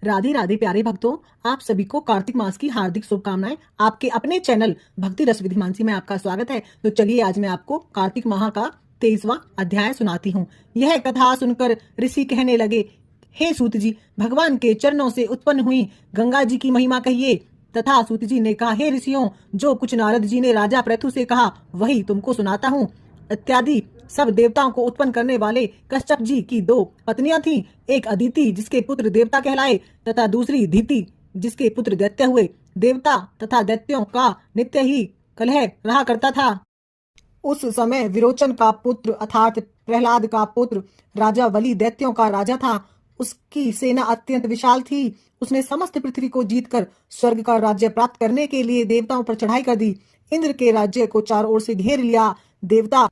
राधे राधे प्यारे भक्तों, आप सभी को कार्तिक मास की हार्दिक शुभकामनाएं। आपके अपने चैनल भक्ति रस विधि मानसी में आपका स्वागत है। तो चलिए आज मैं आपको कार्तिक माह का 23वां अध्याय सुनाती हूँ। यह कथा सुनकर ऋषि कहने लगे, हे सूत जी, भगवान के चरणों से उत्पन्न हुई गंगा जी की महिमा कहिए। तथा सूत जी ने कहा, हे ऋषियों, जो कुछ नारद जी ने राजा पृथु से कहा वही तुमको सुनाता हूँ। इत्यादि सब देवताओं को उत्पन्न करने वाले कश्यप जी की दो पत्नियां थीं। एक अदिति जिसके पुत्र देवता कहलाए तथा दूसरी धीति जिसके पुत्र दैत्य हुए। देवता तथा दैत्यों का नित्य ही कलह रहा करता था। उस समय विरोचन का पुत्र अर्थात प्रहलाद का पुत्र राजा बलि दैत्यों का राजा था। उसकी सेना अत्यंत विशाल थी। उसने समस्त पृथ्वी को जीतकर स्वर्ग का राज्य प्राप्त करने के लिए देवताओं पर चढ़ाई कर दी। इंद्र के राज्य को चारों ओर से घेर लिया। देवता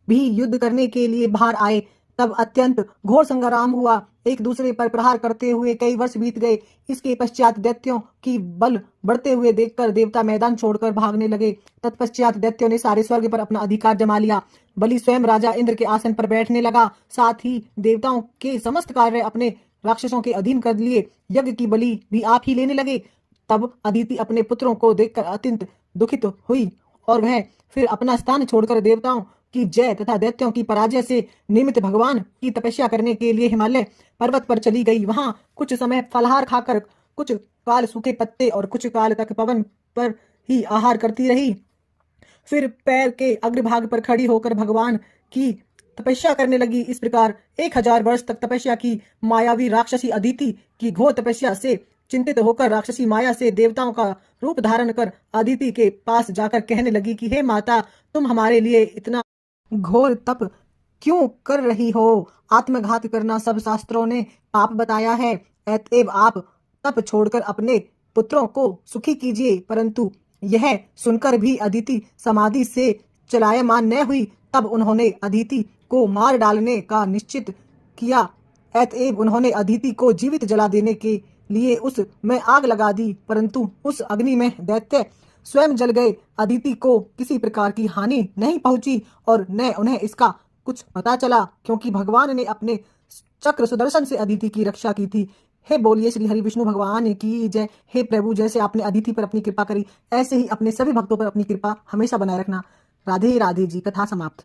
भी युद्ध करने के लिए बाहर आए। तब अत्यंत घोर संग्राम हुआ। एक दूसरे पर प्रहार करते हुए कई वर्ष बीत गए। इसके पश्चात दैत्यों की बल बढ़ते हुए देखकर देवता मैदान छोड़कर भागने लगे। तत्पश्चात दैत्यों ने सारे स्वर्ग पर अपना अधिकार जमा लिया। बलि स्वयं राजा इंद्र के आसन पर बैठने लगा। साथ ही देवताओं के समस्त कार्य अपने राक्षसों के अधीन कर लिए। यज्ञ की बलि भी आप ही लेने लगे। तब अदिति अपने पुत्रों को देखकर अत्यंत दुखित हुई और वह फिर अपना स्थान छोड़कर देवताओं की जय तथा दैत्यों की पराजय से निमित्त भगवान की तपस्या करने के लिए हिमालय पर्वत पर चली गई। वहां कुछ समय फलहार खाकर कुछ काल सूखे पत्ते और कुछ काल तक पवन पर ही आहार करती रही। फिर पैर के अग्रभाग पर खड़ी होकर भगवान की तपस्या करने लगी। इस प्रकार 1000 वर्ष तक तपस्या की मायावी राक्षसी अदिति की घोर तपस्या से चिंतित होकर राक्षसी माया से देवताओं का रूप धारण कर अदिति के पास जाकर कहने लगी कि हे माता, तुम हमारे लिए इतना घोर तप क्यों कर रही हो? आत्मघात करना सब शास्त्रों ने पाप बताया है। अतएव आप तप छोड़कर अपने पुत्रों को सुखी कीजिए। परंतु यह सुनकर भी अदिति समाधि से चलायमान न हुई। तब उन्होंने अदिति को मार डालने का निश्चित किया। अतएव उन्होंने अदिति को जीवित जला देने के लिए उस में आग लगा दी। परंतु उस अग्नि में दैत्य स्वयं जल गए। अदिति को किसी प्रकार की हानि नहीं पहुंची और न उन्हें इसका कुछ पता चला, क्योंकि भगवान ने अपने चक्र सुदर्शन से अदिति की रक्षा की थी। हे बोलिए श्री हरि विष्णु भगवान की जय। हे प्रभु, जैसे आपने अदिति पर अपनी कृपा करी, ऐसे ही अपने सभी भक्तों पर अपनी कृपा हमेशा बनाए रखना। राधे राधे जी। कथा समाप्त।